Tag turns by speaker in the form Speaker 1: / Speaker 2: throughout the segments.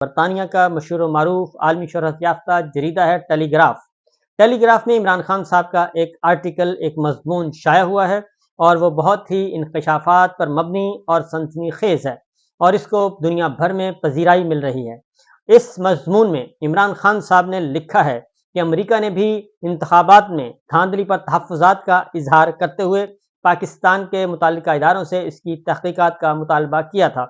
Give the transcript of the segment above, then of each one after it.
Speaker 1: برطانیہ کا مشہور و معروف عالمی شہرت یافتہ جریدہ ہے ٹیلی گراف۔ ٹیلی گراف میں عمران خان صاحب کا ایک آرٹیکل، ایک مضمون شائع ہوا ہے اور وہ بہت ہی انکشافات پر مبنی اور سنسنی خیز ہے اور اس کو دنیا بھر میں پذیرائی مل رہی ہے۔ اس مضمون میں عمران خان صاحب نے لکھا ہے کہ امریکہ نے بھی انتخابات میں دھاندلی پر تحفظات کا اظہار کرتے ہوئے پاکستان کے متعلقہ اداروں سے اس کی تحقیقات کا مطالبہ کیا تھا۔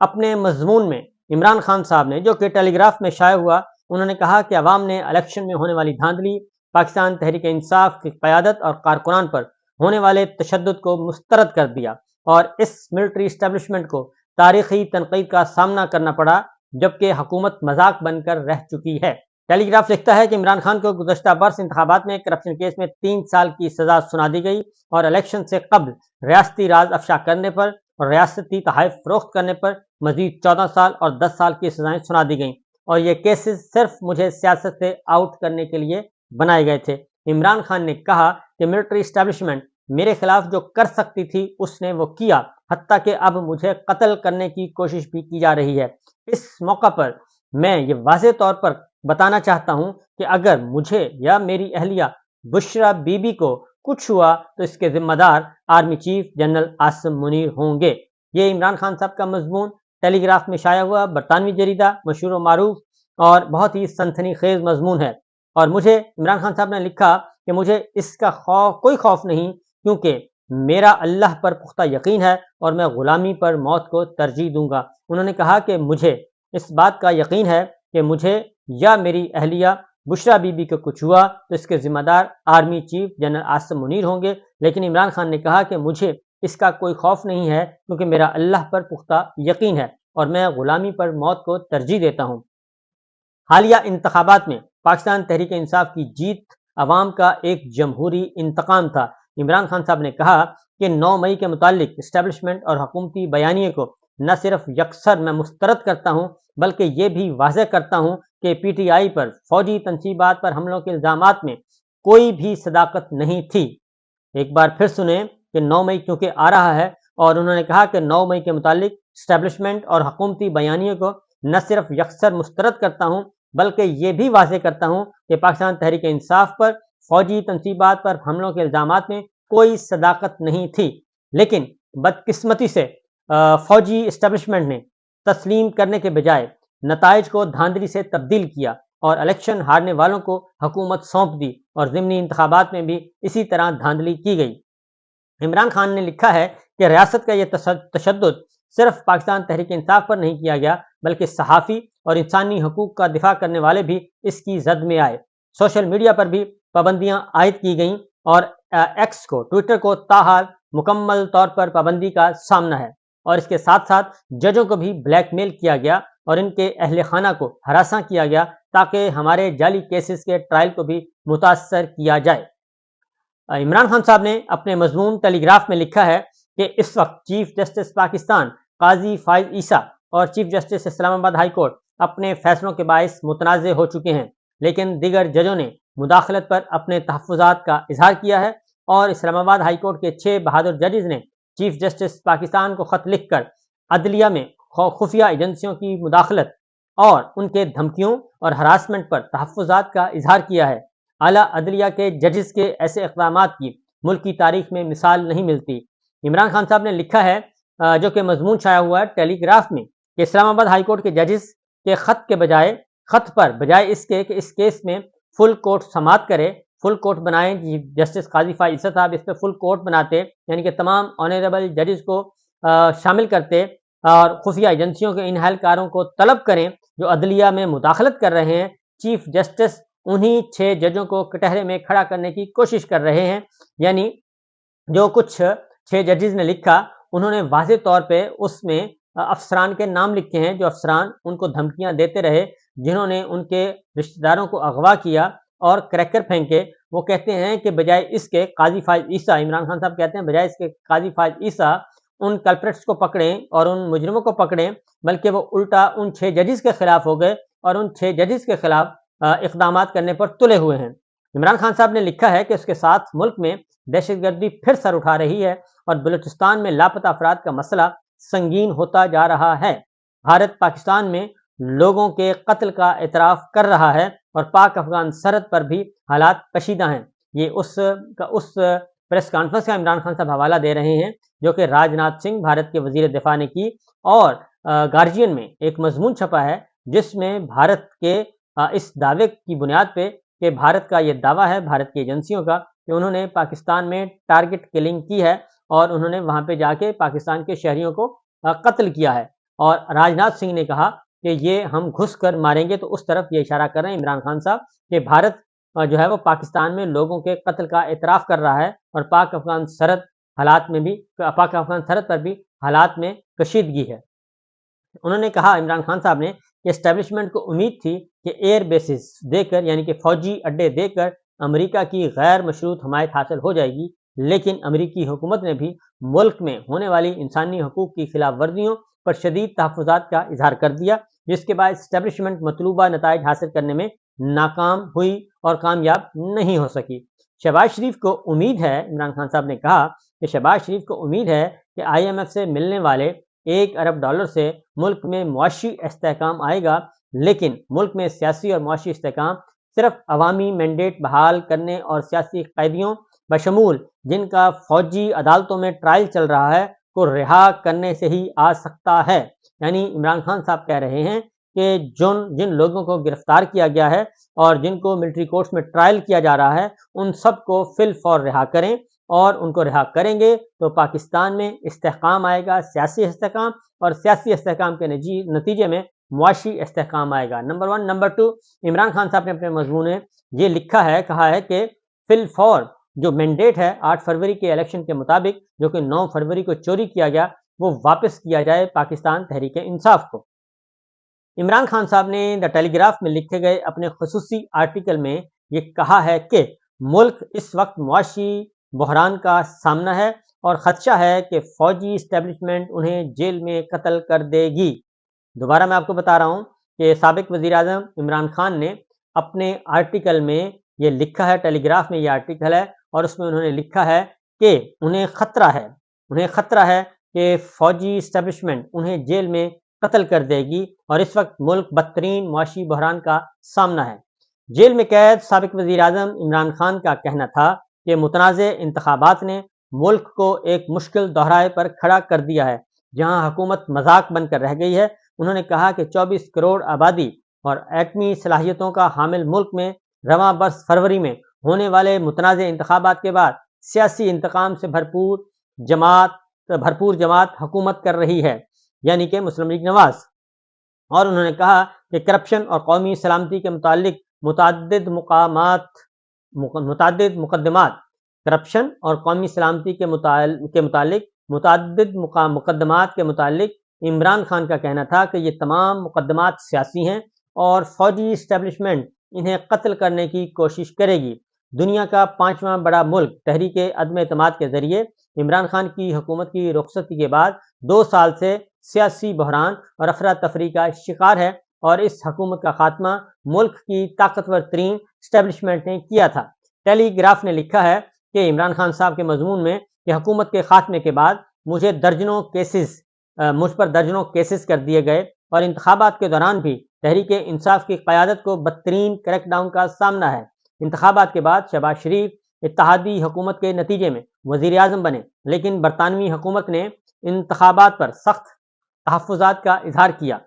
Speaker 1: اپنے مضمون میں عمران خان صاحب نے، جو کہ ٹیلی گراف میں شائع ہوا، انہوں نے کہا کہ عوام نے الیکشن میں ہونے والی دھاندلی، پاکستان تحریک انصاف کی قیادت اور کارکنان پر ہونے والے تشدد کو مسترد کر دیا اور اس ملٹری اسٹیبلشمنٹ کو تاریخی تنقید کا سامنا کرنا پڑا، جبکہ حکومت مذاق بن کر رہ چکی ہے۔ ٹیلی گراف لکھتا ہے کہ عمران خان کو گزشتہ برس انتخابات میں کرپشن کیس میں 3 سال کی سزا سنا دی گئی اور الیکشن سے قبل ریاستی راز افشا کرنے پر اور ریاستی تحائف فروخت کرنے پر مزید 14 سال اور 10 سال کی سزائیں سنا دی گئیں، اور یہ کیسز صرف مجھے سیاست سے آؤٹ کرنے کے لیے بنائے گئے تھے۔ عمران خان نے کہا کہ ملٹری اسٹیبلشمنٹ میرے خلاف جو کر سکتی تھی اس نے وہ کیا، حتیٰ کہ اب مجھے قتل کرنے کی کوشش بھی کی جا رہی ہے۔ اس موقع پر میں یہ واضح طور پر بتانا چاہتا ہوں کہ اگر مجھے یا میری اہلیہ بشرا بی بی کو کچھ ہوا تو اس کے ذمہ دار army chief general Asim Munir ہوں گے۔ یہ عمران خان صاحب کا مضمون ٹیلی گراف میں شائع ہوا برطانوی جریدہ، مشہور و معروف اور بہت ہی سنسنی خیز مضمون ہے، اور مجھے عمران خان صاحب نے لکھا کہ مجھے اس کا کوئی خوف نہیں، کیونکہ میرا اللہ پر پختہ یقین ہے اور میں غلامی پر موت کو ترجیح دوں گا۔ انہوں نے کہا کہ مجھے اس بات کا یقین ہے کہ مجھے یا میری اہلیہ بشرا بی بی کو کچھ ہوا تو اس کے ذمہ دار army chief general Asim Munir ہوں گے، لیکن عمران خان نے کہا کہ مجھے اس کا کوئی خوف نہیں ہے، کیونکہ میرا اللہ پر پختہ یقین ہے اور میں غلامی پر موت کو ترجیح دیتا ہوں۔ حالیہ انتخابات میں پاکستان تحریک انصاف کی جیت عوام کا ایک جمہوری انتقام تھا۔ عمران خان صاحب نے کہا کہ 9 مئی کے متعلق اسٹیبلشمنٹ اور حکومتی بیانیے کو نہ صرف یکسر میں مسترد کرتا ہوں، بلکہ یہ بھی واضح کرتا ہوں کہ پی ٹی آئی پر فوجی تنصیبات پر حملوں کے الزامات میں کوئی بھی صداقت نہیں تھی۔ ایک بار پھر سنیں کہ 9 مئی کیونکہ آ رہا ہے، اور انہوں نے کہا کہ 9 مئی کے متعلق اسٹیبلشمنٹ اور حکومتی بیانیے کو نہ صرف یکسر مسترد کرتا ہوں، بلکہ یہ بھی واضح کرتا ہوں کہ پاکستان تحریک انصاف پر فوجی تنصیبات پر حملوں کے الزامات میں کوئی صداقت نہیں تھی، لیکن بدقسمتی سے فوجی اسٹیبلشمنٹ نے تسلیم کرنے کے بجائے نتائج کو دھاندلی سے تبدیل کیا اور الیکشن ہارنے والوں کو حکومت سونپ دی، اور ضمنی انتخابات میں بھی اسی طرح دھاندلی کی گئی۔ عمران خان نے لکھا ہے کہ ریاست کا یہ تشدد صرف پاکستان تحریک انصاف پر نہیں کیا گیا، بلکہ صحافی اور انسانی حقوق کا دفاع کرنے والے بھی اس کی زد میں آئے۔ سوشل میڈیا پر بھی پابندیاں عائد کی گئیں اور ایکس کو، ٹویٹر کو تاحال مکمل طور پر پابندی کا سامنا ہے، اور اس کے ساتھ ساتھ ججوں کو بھی بلیک میل کیا گیا اور ان کے اہل خانہ کو ہراساں کیا گیا تاکہ ہمارے جعلی کیسز کے ٹرائل کو بھی متاثر کیا جائے۔ عمران خان صاحب نے اپنے مضمون ٹیلی گراف میں لکھا ہے کہ اس وقت چیف جسٹس پاکستان قاضی فائز عیسیٰ اور چیف جسٹس اسلام آباد ہائی کورٹ اپنے فیصلوں کے باعث متنازع ہو چکے ہیں، لیکن دیگر ججوں نے مداخلت پر اپنے تحفظات کا اظہار کیا ہے، اور اسلام آباد ہائی کورٹ کے 6 بہادر ججز نے چیف جسٹس پاکستان کو خط لکھ کر عدلیہ میں خفیہ ایجنسیوں کی مداخلت اور ان کے دھمکیوں اور ہراسمنٹ پر تحفظات کا اظہار کیا ہے۔ اعلیٰ عدلیہ کے ججز کے ایسے اقدامات کی ملک کی تاریخ میں مثال نہیں ملتی۔ عمران خان صاحب نے لکھا ہے، جو کہ مضمون شائع ہوا ہے ٹیلی گراف میں، کہ اسلام آباد ہائی کورٹ کے ججز کے خط پر بجائے اس کے کہ اس کیس میں فل کورٹ سماعت کرے، فل کورٹ بنائیں، جسٹس قاضی فائز عیسیٰ صاحب اس پہ فل کورٹ بناتے، یعنی کہ تمام آنریبل ججز کو شامل کرتے اور خفیہ ایجنسیوں کے ان اہلکاروں کو طلب کریں جو عدلیہ میں مداخلت کر رہے ہیں۔ چیف جسٹس انہی 6 ججوں کو کٹہرے میں کھڑا کرنے کی کوشش کر رہے ہیں، یعنی جو کچھ 6 ججز نے لکھا، انہوں نے واضح طور پہ اس میں افسران کے نام لکھے ہیں، جو افسران ان کو دھمکیاں دیتے رہے، جنہوں نے ان کے رشتہ داروں کو اغوا کیا اور کریکر پھینکے۔ وہ کہتے ہیں کہ بجائے اس کے قاضی فائز عیسیٰ، عمران خان صاحب کہتے ہیں بجائے اس کے قاضی فائز عیسیٰ ان کلپریٹس کو پکڑیں اور ان مجرموں کو پکڑیں، بلکہ وہ الٹا ان 6 ججز کے خلاف ہو گئے اور ان 6 ججز کے خلاف اقدامات کرنے پر تلے ہوئے ہیں۔ عمران خان صاحب نے لکھا ہے کہ اس کے ساتھ ملک میں دہشت گردی پھر سر اٹھا رہی ہے اور بلوچستان میں لاپتہ افراد کا مسئلہ سنگین ہوتا جا رہا ہے۔ بھارت پاکستان میں لوگوں کے قتل کا اعتراف کر رہا ہے اور پاک افغان سرحد پر بھی حالات کشیدہ ہیں۔ یہ اس پریس کانفرنس کا عمران خان صاحب حوالہ دے رہے ہیں جو کہ راج ناتھ سنگھ بھارت کے وزیر دفاع نے کی، اور گارجین میں ایک مضمون چھپا ہے جس میں بھارت کے اس دعوے کی بنیاد پہ کہ بھارت کا یہ دعویٰ ہے، بھارت کی ایجنسیوں کا، کہ انہوں نے پاکستان میں ٹارگٹ کلنگ کی ہے اور انہوں نے وہاں پہ جا کے پاکستان کے شہریوں کو قتل کیا ہے، اور راج ناتھ سنگھ نے کہا کہ یہ ہم گھس کر ماریں گے۔ تو اس طرف یہ اشارہ کر رہے ہیں عمران خان صاحب کہ بھارت جو ہے وہ پاکستان میں لوگوں کے قتل کا اعتراف کر رہا ہے اور پاک افغان سرحد پر بھی حالات میں کشیدگی ہے۔ انہوں نے کہا، عمران خان صاحب نے، کہ اسٹیبلشمنٹ کو امید تھی کہ ایئر بیسز دے کر، یعنی کہ فوجی اڈے دے کر امریکہ کی غیر مشروط حمایت حاصل ہو جائے گی، لیکن امریکی حکومت نے بھی ملک میں ہونے والی انسانی حقوق کی خلاف ورزیوں پر شدید تحفظات کا اظہار کر دیا، جس کے بعد اسٹیبلشمنٹ مطلوبہ نتائج حاصل کرنے میں ناکام ہوئی اور کامیاب نہیں ہو سکی۔ شہباز شریف کو امید ہے، عمران خان صاحب نے کہا کہ شہباز شریف کو امید ہے کہ IMF سے ملنے والے $1 ارب سے ملک میں معاشی استحکام آئے گا، لیکن ملک میں سیاسی اور معاشی استحکام صرف عوامی مینڈیٹ بحال کرنے اور سیاسی قیدیوں بشمول جن کا فوجی عدالتوں میں ٹرائل چل رہا ہے کو رہا کرنے سے ہی آ سکتا ہے۔ یعنی عمران خان صاحب کہہ رہے ہیں کہ جن لوگوں کو گرفتار کیا گیا ہے اور جن کو ملٹری کورٹس میں ٹرائل کیا جا رہا ہے ان سب کو فی الفور رہا کریں، اور ان کو رہا کریں گے تو پاکستان میں استحکام آئے گا، سیاسی استحکام، اور سیاسی استحکام کے نتیجے میں معاشی استحکام آئے گا۔ نمبر 1۔ نمبر 2، عمران خان صاحب نے اپنے مضمون میں یہ لکھا ہے، کہا ہے کہ فی الفور جو مینڈیٹ ہے 8 فروری کے الیکشن کے مطابق جو کہ 9 فروری کو چوری کیا گیا، وہ واپس کیا جائے پاکستان تحریک انصاف کو۔ عمران خان صاحب نے دا ٹیلی گراف میں لکھے گئے اپنے خصوصی آرٹیکل میں یہ کہا ہے کہ ملک اس وقت معاشی بحران کا سامنا ہے اور خدشہ ہے کہ فوجی اسٹیبلشمنٹ انہیں جیل میں قتل کر دے گی۔ دوبارہ میں آپ کو بتا رہا ہوں کہ سابق وزیر اعظم عمران خان نے اپنے آرٹیکل میں یہ لکھا ہے، ٹیلی گراف میں یہ آرٹیکل ہے، اور اس میں انہوں نے لکھا ہے کہ انہیں خطرہ ہے کہ فوجی اسٹیبلشمنٹ انہیں جیل میں قتل کر دے گی، اور اس وقت ملک بدترین معاشی بحران کا سامنا ہے۔ جیل میں قید سابق وزیر اعظم عمران خان کا کہنا تھا کہ متنازع انتخابات نے ملک کو ایک مشکل دہرائے پر کھڑا کر دیا ہے جہاں حکومت مذاق بن کر رہ گئی ہے۔ انہوں نے کہا کہ 24 کروڑ آبادی اور ایٹمی صلاحیتوں کا حامل ملک میں رواں برس فروری میں ہونے والے متنازع انتخابات کے بعد سیاسی انتقام سے بھرپور جماعت حکومت کر رہی ہے، یعنی کہ مسلم لیگ نواز۔ اور انہوں نے کہا کہ کرپشن اور قومی سلامتی کے متعلق متعدد مقدمات کے متعلق عمران خان کا کہنا تھا کہ یہ تمام مقدمات سیاسی ہیں اور فوجی اسٹیبلشمنٹ انہیں قتل کرنے کی کوشش کرے گی۔ دنیا کا 5واں بڑا ملک تحریک عدم اعتماد کے ذریعے عمران خان کی حکومت کی رخصتی کے بعد 2 سال سے سیاسی بحران اور افراتفری کا شکار ہے، اور اس حکومت کا خاتمہ ملک کی طاقتور ترین اسٹیبلشمنٹ نے کیا تھا۔ ٹیلی گراف نے لکھا ہے کہ عمران خان صاحب کے مضمون میں کہ حکومت کے خاتمے کے بعد مجھ پر درجنوں کیسز کر دیے گئے، اور انتخابات کے دوران بھی تحریک انصاف کی قیادت کو بدترین کریک ڈاؤن کا سامنا ہے۔ انتخابات کے بعد شہباز شریف اتحادی حکومت کے نتیجے میں وزیر اعظم بنے، لیکن برطانوی حکومت نے انتخابات پر سخت تحفظات کا اظہار کیا